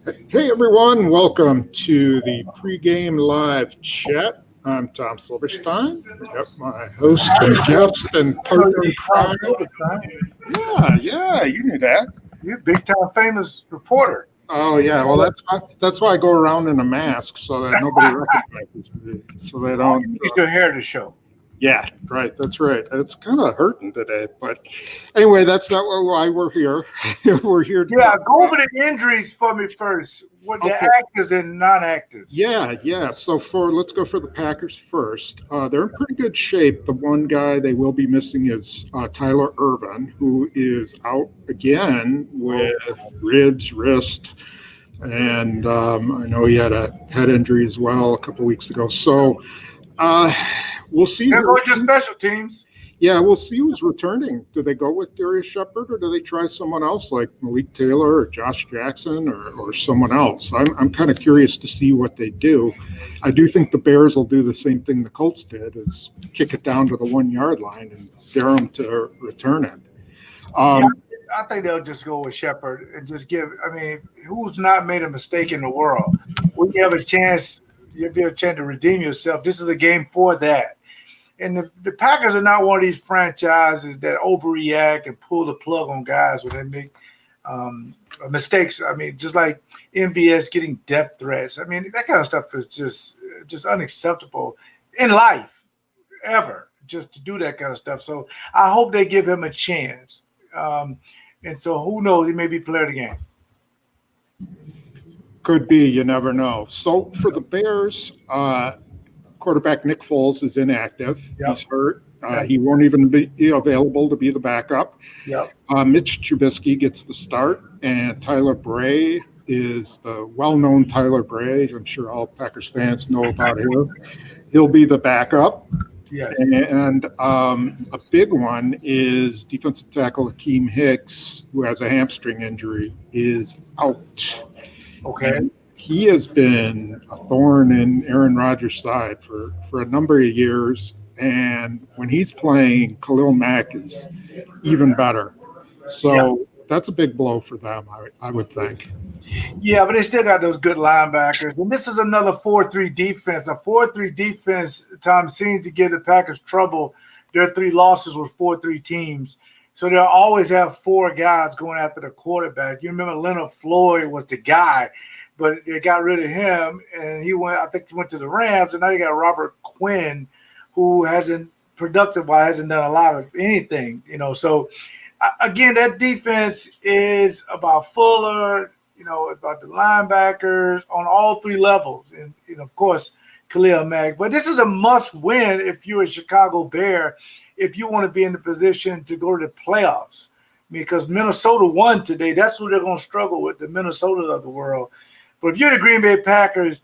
Hey everyone, welcome to the pregame live chat. I'm Tom Silverstein. Yep, my host and guest and partner in crime. Yeah, you knew that. You're a big time famous reporter. Oh yeah, well that's why I go around in a mask so that nobody recognizes me, so they don't. You need your hair to show. Yeah, right. That's right. It's kind of hurting today, but anyway, that's not why we're here. We're here. Go over the injuries for me first. What the actives and non-actives? Yeah. So let's go for the Packers first. They're in pretty good shape. The one guy they will be missing is Tyler Irvin, who is out again with ribs, wrist, and I know he had a head injury as well a couple weeks ago. So we'll see. They're going to special teams. Yeah, we'll see who's returning. Do they go with Darius Shepard or do they try someone else like Malik Taylor or Josh Jackson or someone else? I'm kind of curious to see what they do. I do think the Bears will do the same thing the Colts did, is kick it down to the 1 yard line and dare them to return it. I think they'll just go with Shepard and just who's not made a mistake in the world? When you have a chance, you'll be a chance to redeem yourself. This is a game for that. And the Packers are not one of these franchises that overreact and pull the plug on guys when they make mistakes. Just like MVS getting death threats. That kind of stuff is just unacceptable in life, ever, just to do that kind of stuff. So I hope they give him a chance. And so who knows? He may be player of the game. Could be. You never know. So for the Bears, quarterback Nick Foles is inactive. Yep. He's hurt. He won't even be available to be the backup. Yep. Mitch Trubisky gets the start, and Tyler Bray is the well-known Tyler Bray. I'm sure all Packers fans know about him. He'll be the backup. Yes. And a big one is defensive tackle Akeem Hicks, who has a hamstring injury, is out. Okay. And he has been a thorn in Aaron Rodgers' side for a number of years. And when he's playing, Khalil Mack is even better. So that's a big blow for them, I would think. Yeah, but they still got those good linebackers. And this is another 4-3 defense. A 4-3 defense, Tom, seems to give the Packers trouble. Their 3 losses were 4-3 teams. So they'll always have 4 guys going after the quarterback. You remember Leonard Floyd was the guy, but they got rid of him, and he went to the Rams, and now you got Robert Quinn, who hasn't done a lot of anything, So, again, that defense is about Fuller, about the linebackers on all 3 levels, and of course, Khalil Mack. But this is a must-win if you're a Chicago Bear, if you want to be in the position to go to the playoffs, because Minnesota won today. That's who they're going to struggle with, the Minnesota of the world. But if you're the Green Bay Packers,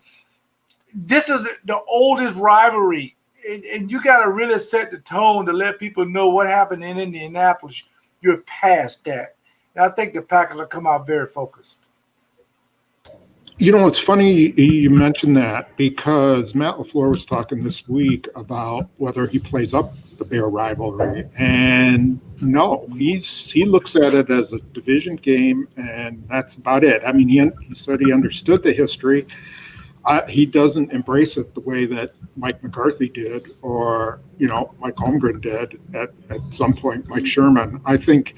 this is the oldest rivalry, and you got to really set the tone to let people know what happened in Indianapolis. You're past that. And I think the Packers will come out very focused. It's funny you mentioned that, because Matt LaFleur was talking this week about whether he plays up the Bear rivalry. And no, he looks at it as a division game, and that's about it. He said he understood the history. He doesn't embrace it the way that Mike McCarthy did, or, Mike Holmgren did at some point, Mike Sherman. I think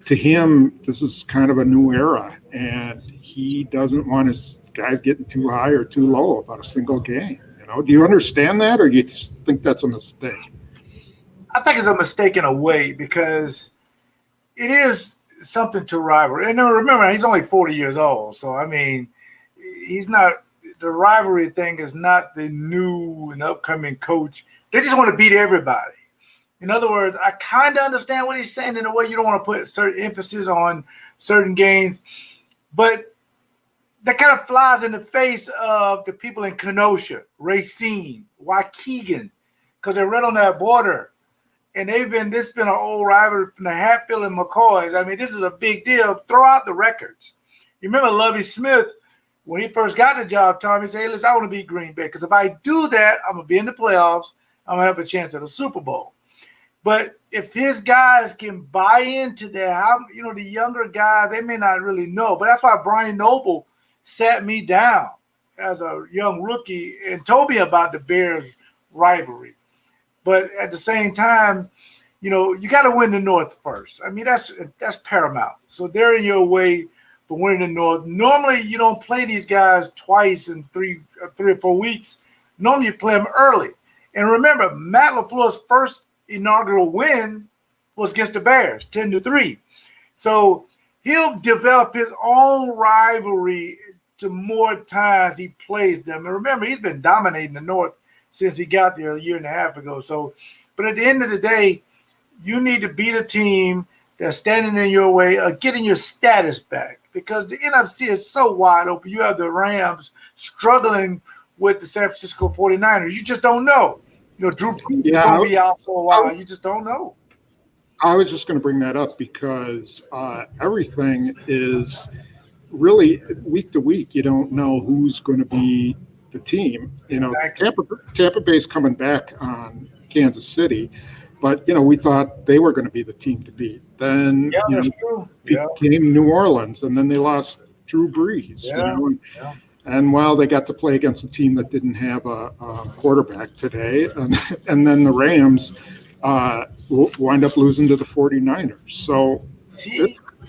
to him, this is kind of a new era, and he doesn't want his guys getting too high or too low about a single game. Do you understand that, or do you think that's a mistake? I think it's a mistake in a way, because it is something to rival. And remember, he's only 40 years old. So, he's not – the rivalry thing is not the new and upcoming coach. They just want to beat everybody. In other words, I kind of understand what he's saying in a way. You don't want to put certain emphasis on certain games. But that kind of flies in the face of the people in Kenosha, Racine, Waukegan, because they're right on that border. And this has been an old rivalry from the Hatfield and McCoys. This is a big deal. Throw out the records. You remember Lovie Smith, when he first got the job, Tom, he said, hey, listen, I want to beat Green Bay, because if I do that, I'm going to be in the playoffs. I'm going to have a chance at a Super Bowl. But if his guys can buy into that, the younger guys, they may not really know. But that's why Brian Noble sat me down as a young rookie and told me about the Bears rivalry. But at the same time, you got to win the North first. I mean, that's paramount. So they're in your way for winning the North. Normally, you don't play these guys twice in 3 or 4 weeks. Normally, you play them early. And remember, Matt LaFleur's first inaugural win was against the Bears, 10-3. So he'll develop his own rivalry to more times he plays them. And remember, he's been dominating the North since he got there a year and a half ago. So, but at the end of the day, you need to beat a team that's standing in your way of getting your status back, because the NFC is so wide open. You have the Rams struggling with the San Francisco 49ers. You just don't know. Drew Brees is going to be out for a while. You just don't know. I was just going to bring that up because everything is really week to week. You don't know who's going to be the team. Tampa Bay's coming back on Kansas City, but we thought they were going to be the team to beat. Then that's true. Became New Orleans, and then they lost Drew Brees. And while they got to play against a team that didn't have a quarterback today, and then the Rams wind up losing to the 49ers. So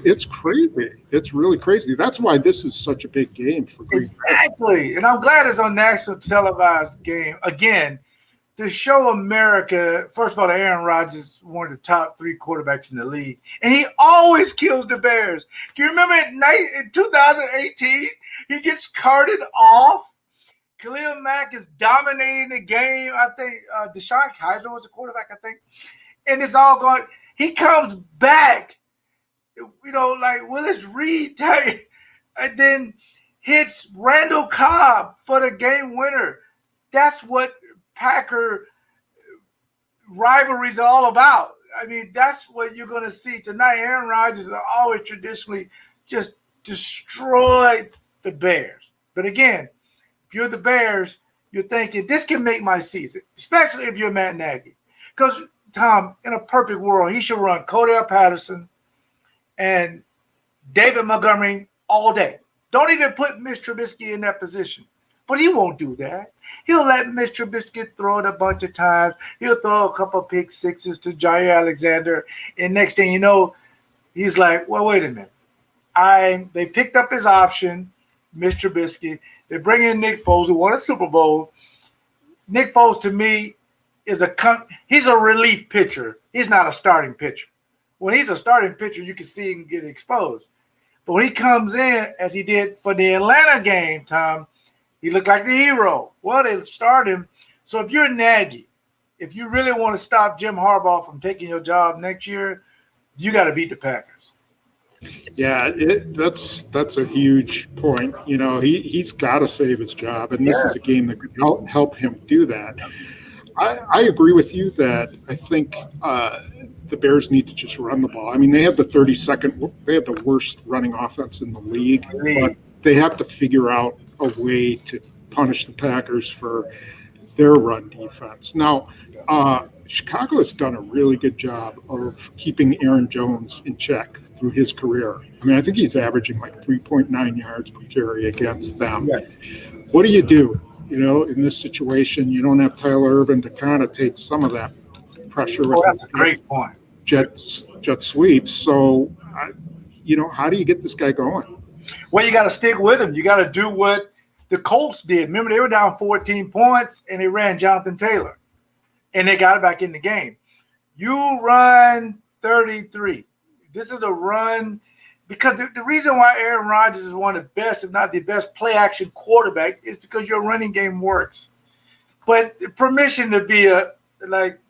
it's crazy. It's really crazy. That's why this is such a big game for Green Bay. Exactly. And I'm glad it's on national televised game again to show America. First of all, Aaron Rodgers is one of the top 3 quarterbacks in the league, and he always kills the Bears. Do you remember in 2018, he gets carted off? Khalil Mack is dominating the game. I think Deshaun Kaiser was the quarterback, I think. And it's all going – he comes back, like Willis Reed type, and then hits Randall Cobb for the game winner. That's what Packer rivalries are all about. I mean, that's what you're going to see tonight. Aaron Rodgers has always traditionally just destroyed the Bears. But again, if you're the Bears, you're thinking, this can make my season, especially if you're Matt Nagy. Because, Tom, in a perfect world, he should run Cordell Patterson and David Montgomery all day. Don't even put Mitch Trubisky in that position. But he won't do that. He'll let Mitch Trubisky throw it a bunch of times. He'll throw a couple of pick sixes to Jair Alexander. And next thing you know, he's like, well, wait a minute. They picked up his option, Mitch Trubisky. They bring in Nick Foles, who won a Super Bowl. Nick Foles, to me, he's a relief pitcher. He's not a starting pitcher. When he's a starting pitcher, you can see him get exposed. But when he comes in, as he did for the Atlanta game, Tom, he looked like the hero. Well, they start him. So if you're Nagy, if you really want to stop Jim Harbaugh from taking your job next year, you got to beat the Packers. Yeah, that's a huge point. He's got to save his job, and this is a game that could help him do that. I agree with you that I think the Bears need to just run the ball. I mean, they have the worst running offense in the league, but they have to figure out a way to punish the Packers for their run defense. Now, Chicago has done a really good job of keeping Aaron Jones in check through his career. I mean, I think he's averaging like 3.9 yards per carry against them. Yes. What do you do? In this situation, you don't have Tyler Ervin to kind of take some of that pressure. That's a great point. Jet sweeps. So, how do you get this guy going? Well, you got to stick with him. You got to do what the Colts did. Remember, they were down 14 points, and they ran Jonathan Taylor, and they got it back in the game. You run 33. This is a run because the reason why Aaron Rodgers is one of the best, if not the best, play-action quarterback is because your running game works. But permission to be a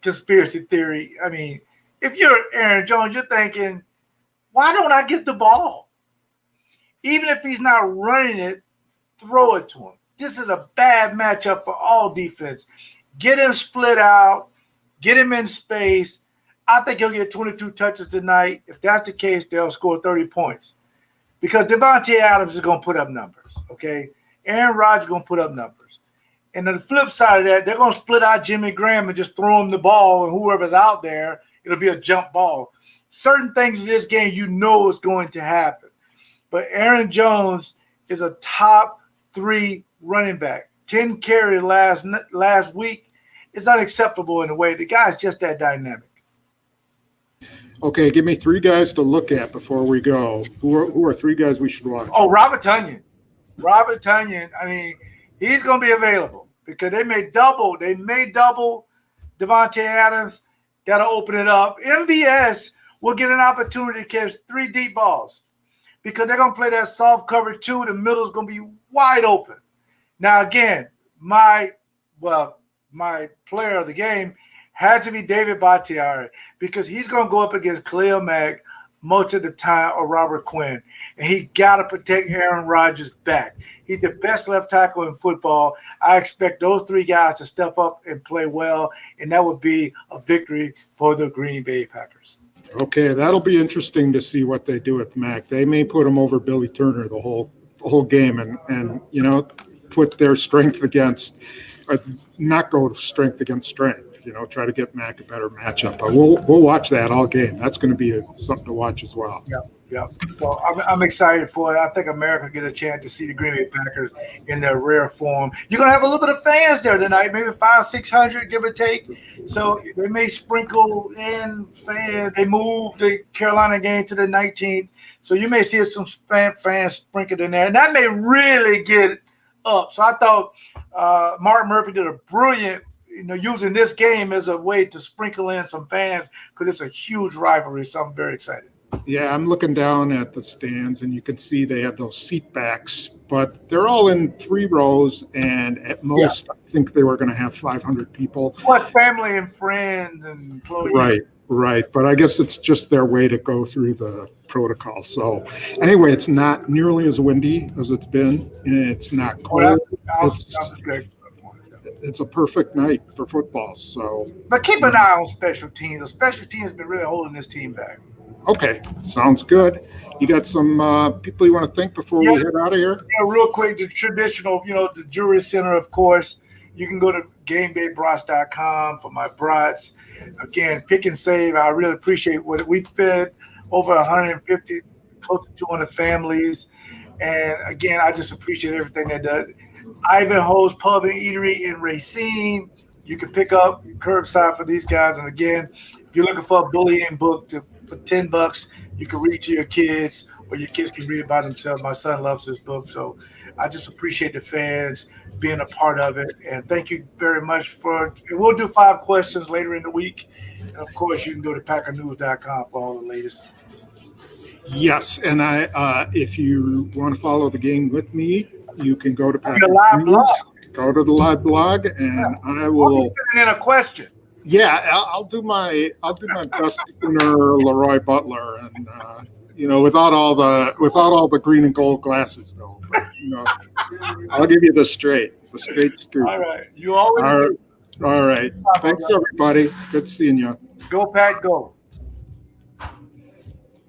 conspiracy theory. I mean, if you're Aaron Jones, you're thinking, why don't I get the ball? Even if he's not running it, throw it to him. This is a bad matchup for all defense. Get him split out. Get him in space. I think he'll get 22 touches tonight. If that's the case, they'll score 30 points. Because Devontae Adams is going to put up numbers, okay? Aaron Rodgers is going to put up numbers. And on the flip side of that, they're going to split out Jimmy Graham and just throw him the ball, and whoever's out there, it'll be a jump ball. Certain things in this game you know is going to happen. But Aaron Jones is a top 3 running back. 10 carry last week is unacceptable in a way. The guy's just that dynamic. Okay, give me 3 guys to look at before we go. Who are 3 guys we should watch? Oh, Robert Tonyan. Robert Tonyan, I mean, he's going to be available because they may double Devontae Adams. That'll open it up. MVS will get an opportunity to catch 3 deep balls because they're going to play that soft cover 2. The middle's going to be wide open. Now, again, my player of the game had to be David Bakhtiari because he's going to go up against Khalil Mack most of the time or Robert Quinn. And he got to protect Aaron Rodgers' back. He's the best left tackle in football. I expect those 3 guys to step up and play well, and that would be a victory for the Green Bay Packers. Okay, that'll be interesting to see what they do with Mack. They may put him over Billy Turner the whole game and put their strength against not go strength against strength. Try to get Mack a better matchup. But we'll watch that all game. That's going to be something to watch as well. Yeah. So I'm excited for it. I think America get a chance to see the Green Bay Packers in their rare form. You're going to have a little bit of fans there tonight, maybe 500-600, give or take. So they may sprinkle in fans. They moved the Carolina game to the 19th. So you may see some fans sprinkled in there. And that may really get it up. So I thought Mark Murphy did a brilliant using this game as a way to sprinkle in some fans because it's a huge rivalry. So I'm very excited. Yeah, I'm looking down at the stands, and you can see they have those seat backs, but they're all in 3 rows, and at most, I think they were going to have 500 people. Plus family and friends and employees. Right. But I guess it's just their way to go through the protocol. So anyway, it's not nearly as windy as it's been, and it's not cold. It's a perfect night for football. So, but keep an eye on special teams. The special teams has been really holding this team back. Okay, sounds good. You got some people you want to thank before we head out of here? Yeah, real quick, the traditional, the Jewelry Center, of course. You can go to GameDayBrats.com for my brats. Again, pick and save. I really appreciate what we fed over 150, close to 200 families. And again, I just appreciate everything they did. Ivanhoe's Pub and Eatery in Racine. You can pick up curbside for these guys. And again, if you're looking for a bullying book for $10, you can read to your kids, or your kids can read it by themselves. My son loves this book. So I just appreciate the fans being a part of it. And thank you very much we'll do 5 questions later in the week. And of course, you can go to PackerNews.com for all the latest. Yes. And if you want to follow the game with me, you can go to Packer News. Go to the live blog, and I will. I'll be sending in a question. Yeah, I'll do my best LeRoy Butler, and without all the green and gold glasses though. But, I'll give you the straight scoop. All right, you always. All right. Thanks everybody. Good seeing you. Go Pack, go.